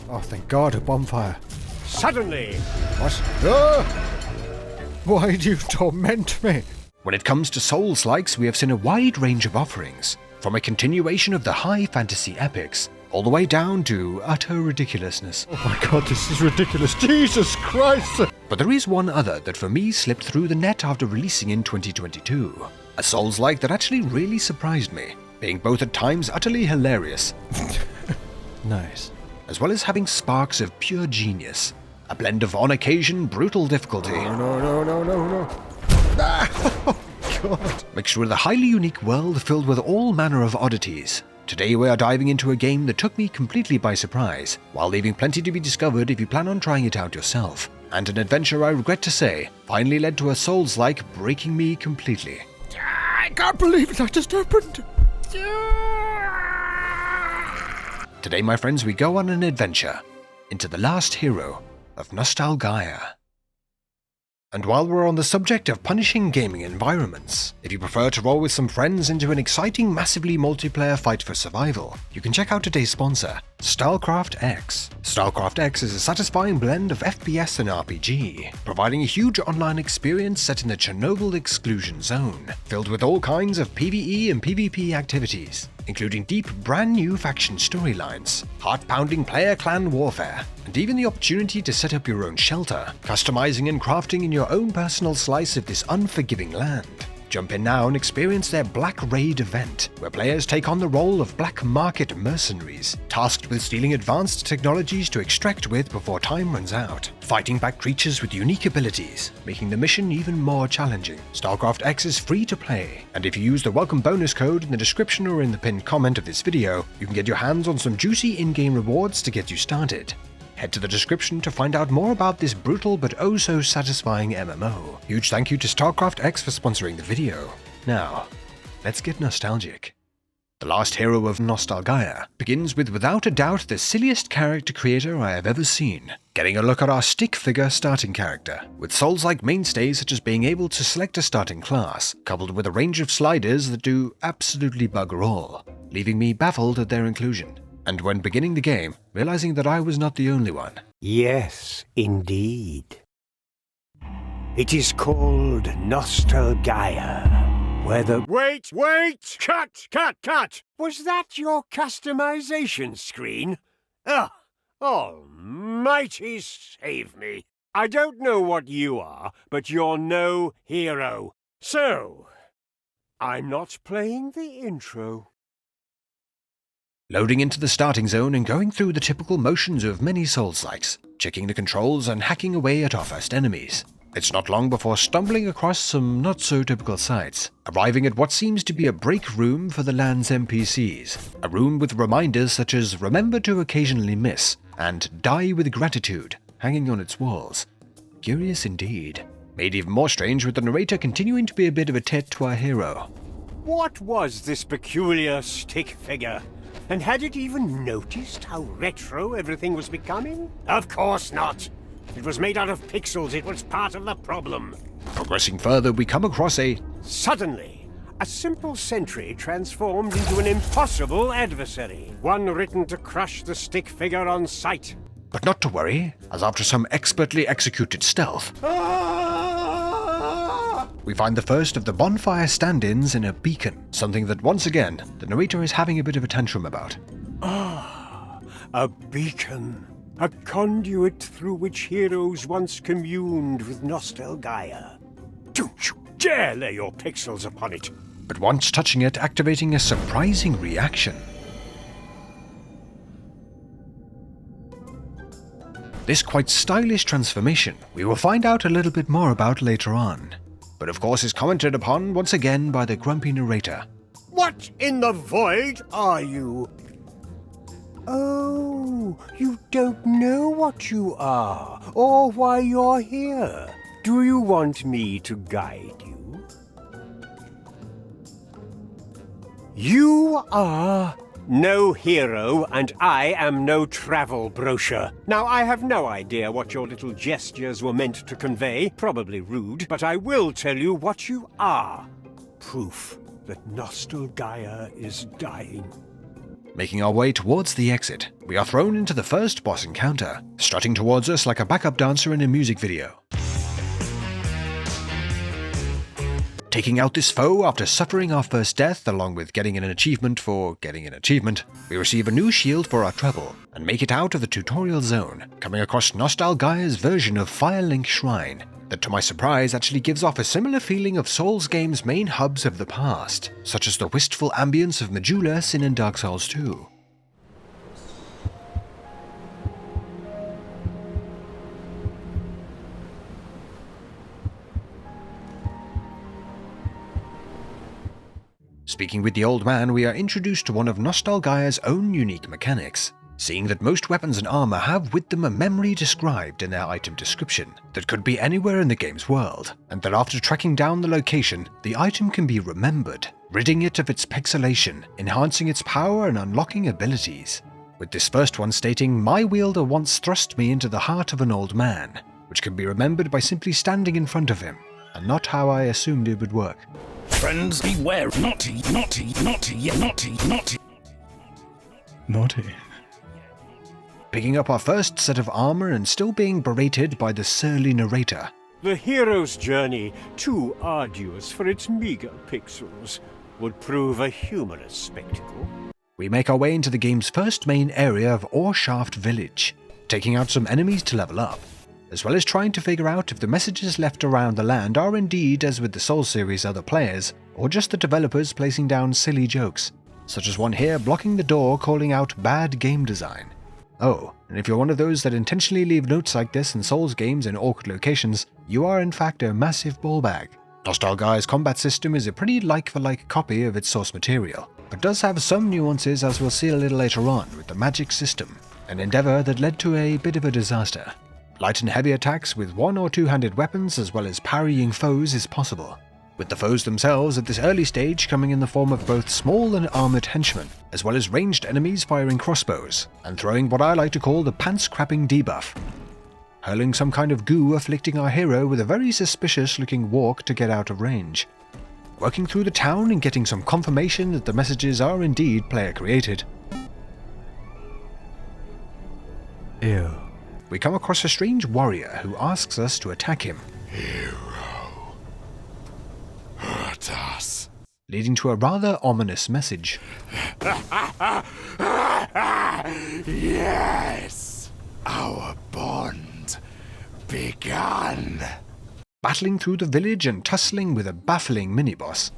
Oh, thank God, a bonfire. Suddenly! What? Why do you torment me? When it comes to Souls-likes, we have seen a wide range of offerings, from a continuation of the high fantasy epics, all the way down to utter ridiculousness. Oh my God, this is ridiculous. Jesus Christ! But there is one other that for me slipped through the net after releasing in 2022. A Souls-like that actually really surprised me, being both at times utterly hilarious. Nice. As well as having sparks of pure genius. A blend of, on occasion, brutal difficulty. No. Oh, God. Mixed with a highly unique world filled with all manner of oddities. Today we are diving into a game that took me completely by surprise, while leaving plenty to be discovered if you plan on trying it out yourself. And an adventure I regret to say, finally led to a Souls-like breaking me completely. I can't believe that just happened. Today, my friends, we go on an adventure into the Last Hero of Nostalgaia. And while we're on the subject of punishing gaming environments, if you prefer to roll with some friends into an exciting, massively multiplayer fight for survival, you can check out today's sponsor, StarCraft X. StarCraft X is a satisfying blend of FPS and RPG, providing a huge online experience set in the Chernobyl exclusion zone, filled with all kinds of PvE and PvP activities, including deep, brand new faction storylines, heart-pounding player clan warfare, and even the opportunity to set up your own shelter, customizing and crafting in your own personal slice of this unforgiving land. Jump in now and experience their Black Raid event, where players take on the role of black market mercenaries, tasked with stealing advanced technologies to extract with before time runs out, fighting back creatures with unique abilities, making the mission even more challenging. StarCraft X is free to play, and if you use the welcome bonus code in the description or in the pinned comment of this video, you can get your hands on some juicy in-game rewards to get you started. Head to the description to find out more about this brutal but oh so satisfying MMO. Huge thank you to StarCraft X for sponsoring the video. Now, let's get nostalgic. The Last Hero of Nostalgaia begins with without a doubt the silliest character creator I have ever seen. Getting a look at our stick figure starting character, with Souls-like mainstays such as being able to select a starting class, coupled with a range of sliders that do absolutely bugger all, leaving me baffled at their inclusion. And when beginning the game, realizing that I was not the only one. Yes, indeed. It is called Nostalgaia, where the— Wait! Cut! Was that your customization screen? Oh, almighty save me. I don't know what you are, but you're no hero. So, I'm not playing the intro. Loading into the starting zone and going through the typical motions of many Souls-likes, checking the controls and hacking away at our first enemies. It's not long before stumbling across some not-so-typical sights, arriving at what seems to be a break room for the land's NPCs, a room with reminders such as remember to occasionally miss, and die with gratitude, hanging on its walls. Curious indeed. Made even more strange with the narrator continuing to be a bit of a tit to our hero. What was this peculiar stick figure? And had it even noticed how retro everything was becoming? Of course not! It was made out of pixels, it was part of the problem. Progressing further, we come across a— Suddenly, a simple sentry transformed into an impossible adversary. One written to crush the stick figure on sight. But not to worry, as after some expertly executed stealth, we find the first of the bonfire stand-ins in a beacon, something that once again, the narrator is having a bit of a tantrum about. A beacon. A conduit through which heroes once communed with Nostalgaia. Don't you dare lay your pixels upon it! But once touching it, activating a surprising reaction. This quite stylish transformation we will find out a little bit more about later on, but of course is commented upon once again by the grumpy narrator. What in the void are you? Oh, you don't know what you are, or why you're here. Do you want me to guide you? You are no hero, and I am no travel brochure. Now, I have no idea what your little gestures were meant to convey, probably rude, but I will tell you what you are. Proof that Nostalgaia is dying. Making our way towards the exit, we are thrown into the first boss encounter, strutting towards us like a backup dancer in a music video. Taking out this foe after suffering our first death along with getting an achievement for getting an achievement, we receive a new shield for our trouble and make it out of the tutorial zone, coming across Nostalgaia's version of Firelink Shrine, that to my surprise actually gives off a similar feeling of Souls games' main hubs of the past, such as the wistful ambience of Majula Sin in Dark Souls 2. Speaking with the old man, we are introduced to one of Nostalgaia's own unique mechanics, seeing that most weapons and armor have with them a memory described in their item description that could be anywhere in the game's world, and that after tracking down the location, the item can be remembered, ridding it of its pixelation, enhancing its power and unlocking abilities. With this first one stating, "My wielder once thrust me into the heart of an old man," which can be remembered by simply standing in front of him, and not how I assumed it would work. Friends, beware. Naughty, naughty, naughty, naughty, naughty. Naughty. Picking up our first set of armor and still being berated by the surly narrator. The hero's journey, too arduous for its meager pixels, would prove a humorous spectacle. We make our way into the game's first main area of Oreshaft Village, taking out some enemies to level up, as well as trying to figure out if the messages left around the land are indeed, as with the Souls series' other players, or just the developers placing down silly jokes, such as one here blocking the door calling out bad game design. Oh, and if you're one of those that intentionally leave notes like this in Souls games in awkward locations, you are in fact a massive ballbag. Nostalgaia's combat system is a pretty like-for-like copy of its source material, but does have some nuances as we'll see a little later on with the magic system, an endeavor that led to a bit of a disaster. Light and heavy attacks with one- or two-handed weapons as well as parrying foes is possible, with the foes themselves at this early stage coming in the form of both small and armoured henchmen, as well as ranged enemies firing crossbows, and throwing what I like to call the pants-crapping debuff, hurling some kind of goo afflicting our hero with a very suspicious-looking walk to get out of range. Working through the town and getting some confirmation that the messages are indeed player-created. Ew. We come across a strange warrior who asks us to attack him, Hero. Hurt us. leading to a rather ominous message. Yes. Our bond begun. Battling through the village and tussling with a baffling mini-boss.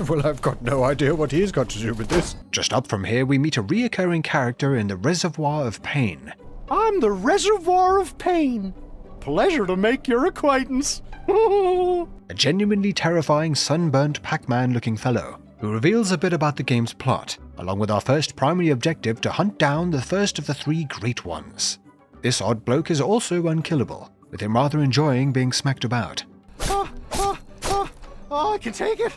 Well, I've got no idea what he's got to do with this. Just up from here, we meet a reoccurring character in the Reservoir of Pain. I'm the Reservoir of Pain. Pleasure to make your acquaintance. A genuinely terrifying sunburnt Pac-Man looking fellow, who reveals a bit about the game's plot, along with our first primary objective to hunt down the first of the three Great Ones. This odd bloke is also unkillable, with him rather enjoying being smacked about. I can take it.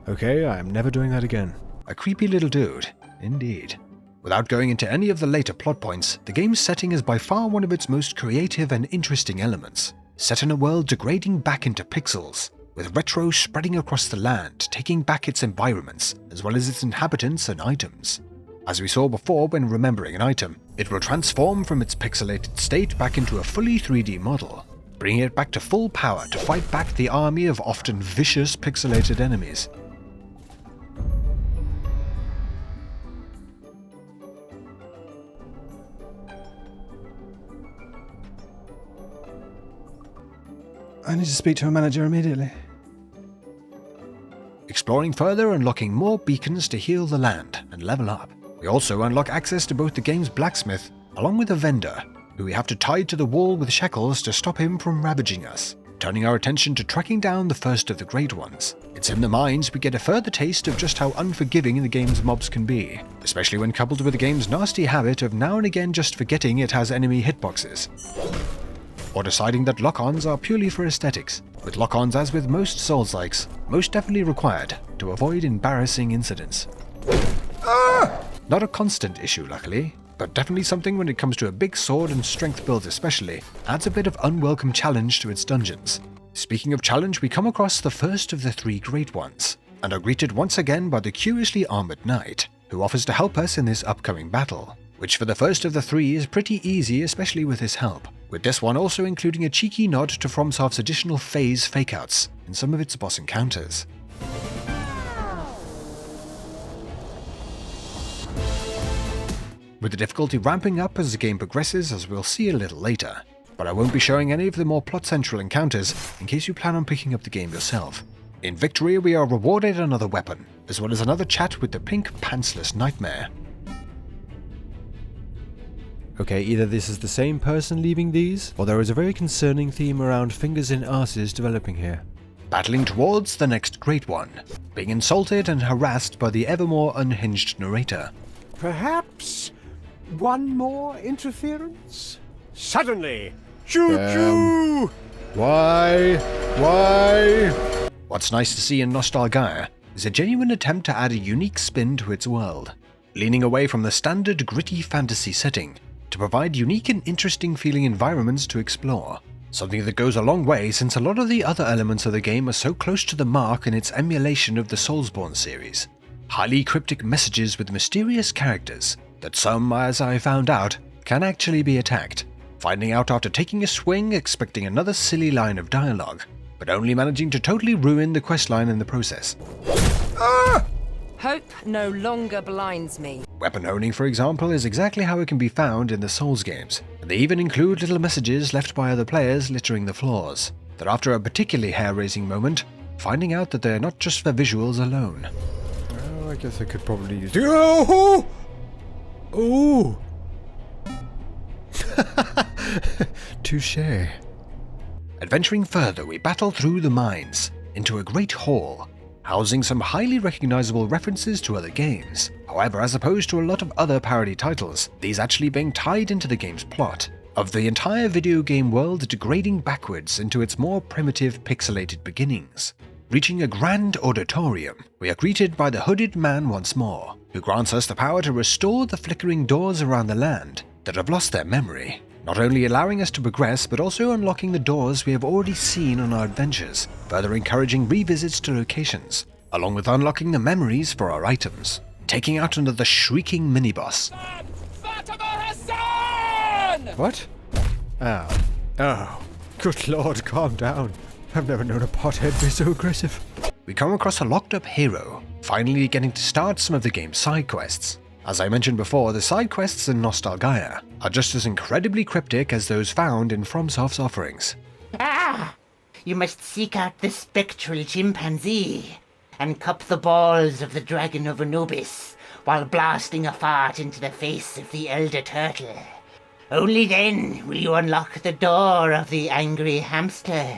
Okay, I'm never doing that again. A creepy little dude, indeed. Without going into any of the later plot points, the game's setting is by far one of its most creative and interesting elements, set in a world degrading back into pixels, with retro spreading across the land, taking back its environments, as well as its inhabitants and items. As we saw before when remembering an item, it will transform from its pixelated state back into a fully 3D model, bringing it back to full power to fight back the army of often vicious pixelated enemies. I need to speak to a manager immediately. Exploring further, unlocking more beacons to heal the land and level up. We also unlock access to both the game's blacksmith, along with a vendor, who we have to tie to the wall with shackles to stop him from ravaging us, turning our attention to tracking down the first of the Great Ones. It's in the mines we get a further taste of just how unforgiving the game's mobs can be, especially when coupled with the game's nasty habit of now and again just forgetting it has enemy hitboxes, or deciding that lock-ons are purely for aesthetics, with lock-ons, as with most Souls-likes, most definitely required to avoid embarrassing incidents. Not a constant issue, luckily, but definitely something when it comes to a big sword and strength builds especially, adds a bit of unwelcome challenge to its dungeons, Speaking of challenge, we come across the first of the 3 great ones, and are greeted once again by the curiously armored knight, who offers to help us in this upcoming battle, which for the first of the 3 is pretty easy, especially with his help, with this one also including a cheeky nod to FromSoft's additional phase fakeouts in some of its boss encounters. With the difficulty ramping up as the game progresses, as we'll see a little later, but I won't be showing any of the more plot-central encounters in case you plan on picking up the game yourself. In victory, we are rewarded another weapon, as well as another chat with the pink pantsless nightmare. Okay, either this is the same person leaving these, or there is a very concerning theme around fingers in arses developing here. Battling towards the next great one, being insulted and harassed by the ever more unhinged narrator. Perhaps one more interference? Suddenly! Choo-choo! Why? What's nice to see in Nostalgaia is a genuine attempt to add a unique spin to its world, leaning away from the standard gritty fantasy setting to provide unique and interesting feeling environments to explore, something that goes a long way since a lot of the other elements of the game are so close to the mark in its emulation of the Soulsborne series. Highly cryptic messages with mysterious characters that some, as I found out, can actually be attacked, finding out after taking a swing expecting another silly line of dialogue, but only managing to totally ruin the questline in the process. Hope no longer blinds me. Weapon owning, for example, is exactly how it can be found in the Souls games, and they even include little messages left by other players littering the floors, that after a particularly hair-raising moment, finding out that they're not just for visuals alone. Well, I guess I could probably use... Oh! Ooh! Touché. Adventuring further, we battle through the mines, into a great hall, housing some highly recognizable references to other games. However, as opposed to a lot of other parody titles, these actually being tied into the game's plot, of the entire video game world degrading backwards into its more primitive pixelated beginnings. Reaching a grand auditorium, we are greeted by the hooded man once more, who grants us the power to restore the flickering doors around the land that have lost their memory, not only allowing us to progress but also unlocking the doors we have already seen on our adventures, further encouraging revisits to locations, along with unlocking the memories for our items, taking out another shrieking mini-boss. What? Oh, good lord, calm down. I've never known a pothead be so aggressive. We come across a locked-up hero, finally getting to start some of the game's side quests. As I mentioned before, the side quests in Nostalgaia are just as incredibly cryptic as those found in FromSoft's offerings. You must seek out the spectral chimpanzee and cup the balls of the dragon of Anubis while blasting a fart into the face of the elder turtle. Only then will you unlock the door of the angry hamsters.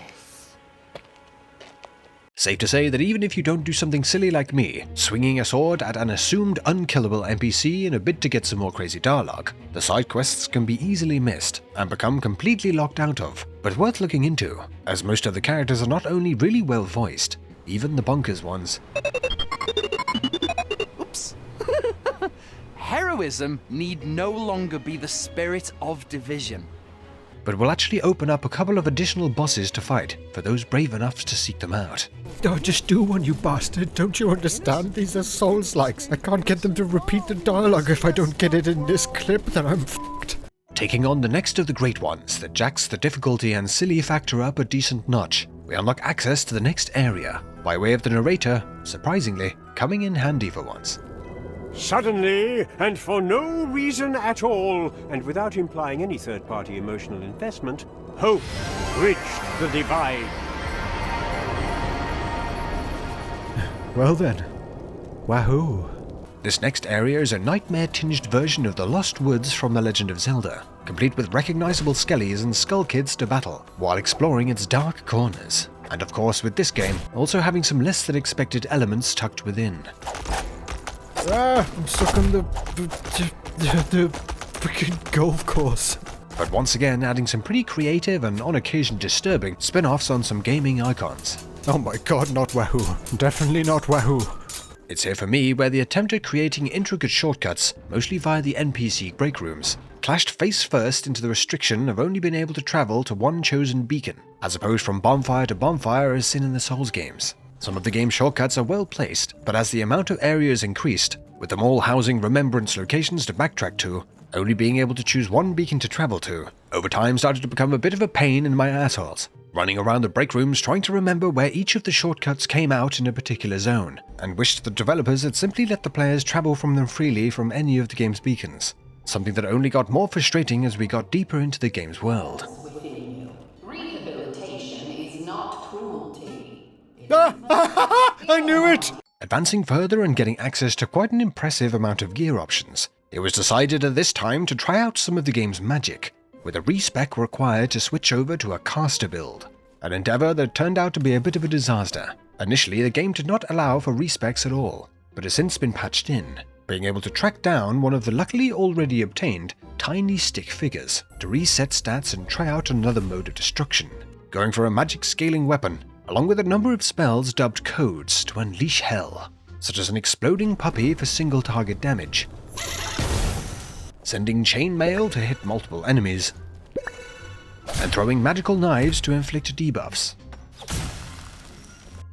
Safe to say that even if you don't do something silly like me, swinging a sword at an assumed unkillable NPC in a bid to get some more crazy dialogue, the side quests can be easily missed and become completely locked out of, but worth looking into, as most of the characters are not only really well voiced, even the bonkers ones. Oops. Heroism need no longer be the spirit of division, but will actually open up a couple of additional bosses to fight for those brave enough to seek them out. Oh, just do one, you bastard. Don't you understand? These are Souls-likes. I can't get them to repeat the dialogue if I don't get it in this clip, then I'm f***ed. Taking on the next of the great ones that jacks the difficulty and silly factor up a decent notch, we unlock access to the next area, by way of the narrator, surprisingly, coming in handy for once. Suddenly, and for no reason at all, and without implying any third-party emotional investment, hope bridged the divide. Well then, wahoo. This next area is a nightmare-tinged version of the Lost Woods from The Legend of Zelda, complete with recognizable skellies and skull kids to battle, while exploring its dark corners. And of course with this game, also having some less than expected elements tucked within. I'm stuck on the freaking golf course. But once again adding some pretty creative and on occasion disturbing spin-offs on some gaming icons. Oh my god, not Wahoo. Definitely not Wahoo. It's here for me where the attempt at creating intricate shortcuts, mostly via the NPC break rooms, clashed face first into the restriction of only being able to travel to one chosen beacon, as opposed from bonfire to bonfire as seen in the Souls games. Some of the game's shortcuts are well placed, but as the amount of areas increased, with them all housing remembrance locations to backtrack to, only being able to choose one beacon to travel to, over time started to become a bit of a pain in my assholes, running around the break rooms trying to remember where each of the shortcuts came out in a particular zone, and wished the developers had simply let the players travel from them freely from any of the game's beacons, something that only got more frustrating as we got deeper into the game's world. Rehabilitation is not cruelty. I knew it! Advancing further and getting access to quite an impressive amount of gear options, it was decided at this time to try out some of the game's magic, with a respec required to switch over to a caster build, an endeavor that turned out to be a bit of a disaster. Initially, the game did not allow for respecs at all, but has since been patched in, being able to track down one of the luckily already obtained tiny stick figures to reset stats and try out another mode of destruction, going for a magic scaling weapon, along with a number of spells dubbed codes to unleash hell, such as an exploding puppy for single target damage, sending chainmail to hit multiple enemies, and throwing magical knives to inflict debuffs.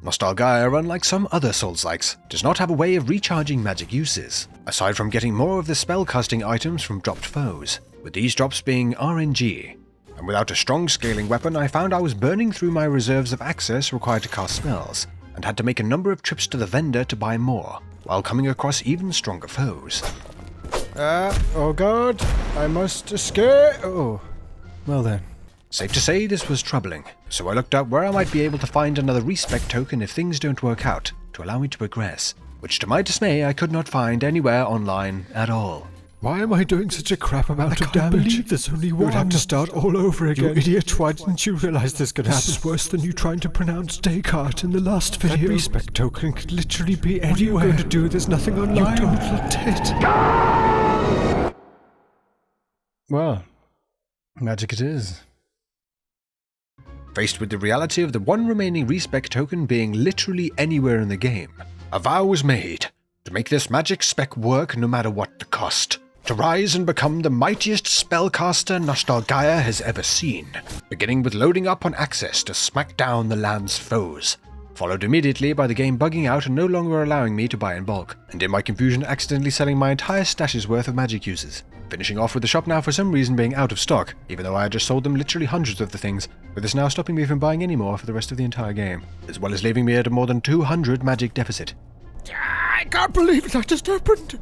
Nostalgaia, unlike some other Souls-likes, does not have a way of recharging magic uses, aside from getting more of the spellcasting items from dropped foes, with these drops being RNG. And without a strong scaling weapon, I found I was burning through my reserves of access required to cast spells, and had to make a number of trips to the vendor to buy more, while coming across even stronger foes. Oh god, I must escape. Oh, well then. Safe to say this was troubling, so I looked up where I might be able to find another respec token if things don't work out, to allow me to progress, which to my dismay I could not find anywhere online at all. Why am I doing such a crap amount of damage? I can't believe there's only one. You would have to start all over again. You idiot, why didn't you realize this could happen? This is worse than you trying to pronounce Descartes in the last video. That respec token could literally be anywhere. What are you going to do? There's nothing online. You total tit. Well, magic it is. Faced with the reality of the one remaining respec token being literally anywhere in the game, a vow was made to make this magic spec work no matter what the cost, to rise and become the mightiest spellcaster Nostalgaia has ever seen, beginning with loading up on access to smack down the land's foes, followed immediately by the game bugging out and no longer allowing me to buy in bulk, and in my confusion accidentally selling my entire stash's worth of magic uses, finishing off with the shop now for some reason being out of stock, even though I had just sold them literally hundreds of the things, with this now stopping me from buying any more for the rest of the entire game, as well as leaving me at a more than 200 magic deficit. I can't believe that just happened!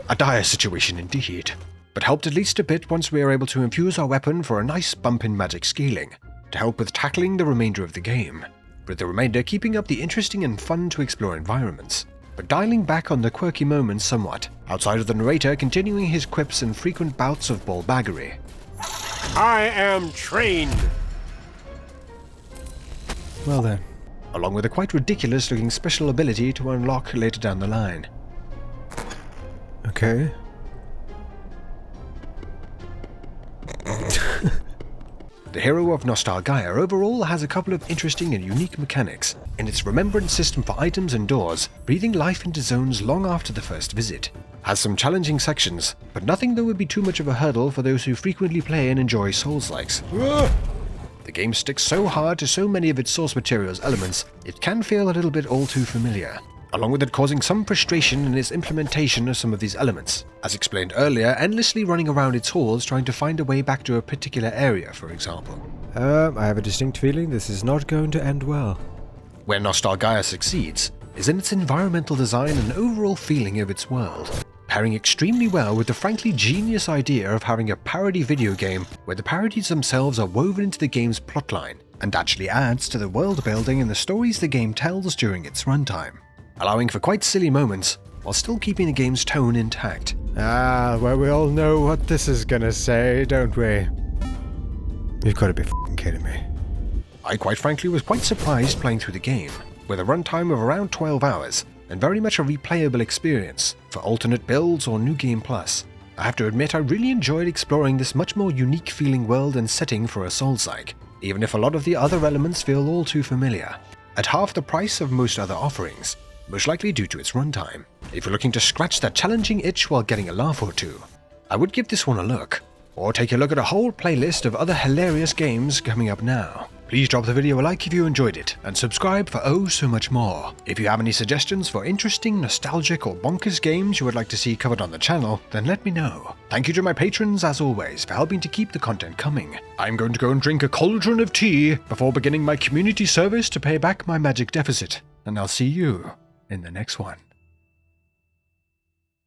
A dire situation indeed, but helped at least a bit once we were able to infuse our weapon for a nice bump in magic scaling, to help with tackling the remainder of the game, with the remainder keeping up the interesting and fun to explore environments, but dialing back on the quirky moments somewhat, outside of the narrator continuing his quips and frequent bouts of ballbaggery. I am trained! Well then. Along with a quite ridiculous looking special ability to unlock later down the line. Okay. The Hero of Nostalgaia overall has a couple of interesting and unique mechanics in its remembrance system for items and doors, breathing life into zones long after the first visit. Has some challenging sections, but nothing that would be too much of a hurdle for those who frequently play and enjoy Souls-likes. The game sticks so hard to so many of its source material's elements, it can feel a little bit all too familiar, along with it causing some frustration in its implementation of some of these elements, as explained earlier, endlessly running around its halls trying to find a way back to a particular area, for example. I have a distinct feeling this is not going to end well. Where Nostalgaia succeeds is in its environmental design and overall feeling of its world, pairing extremely well with the frankly genius idea of having a parody video game where the parodies themselves are woven into the game's plotline, and actually adds to the world building and the stories the game tells during its runtime, allowing for quite silly moments while still keeping the game's tone intact. Well, we all know what this is gonna say, don't we? You've got to be f***ing kidding me. I quite frankly was quite surprised playing through the game, with a runtime of around 12 hours, and very much a replayable experience for alternate builds or New Game Plus. I have to admit I really enjoyed exploring this much more unique feeling world and setting for a Souls-like, even if a lot of the other elements feel all too familiar. at half the price of most other offerings, most likely due to its runtime. If you're looking to scratch that challenging itch while getting a laugh or two, I would give this one a look, or take a look at a whole playlist of other hilarious games coming up now. Please drop the video a like if you enjoyed it, and subscribe for oh so much more. If you have any suggestions for interesting, nostalgic or bonkers games you would like to see covered on the channel, then let me know. Thank you to my patrons as always for helping to keep the content coming. I'm going to go and drink a cauldron of tea before beginning my community service to pay back my magic deficit, and I'll see you in the next one.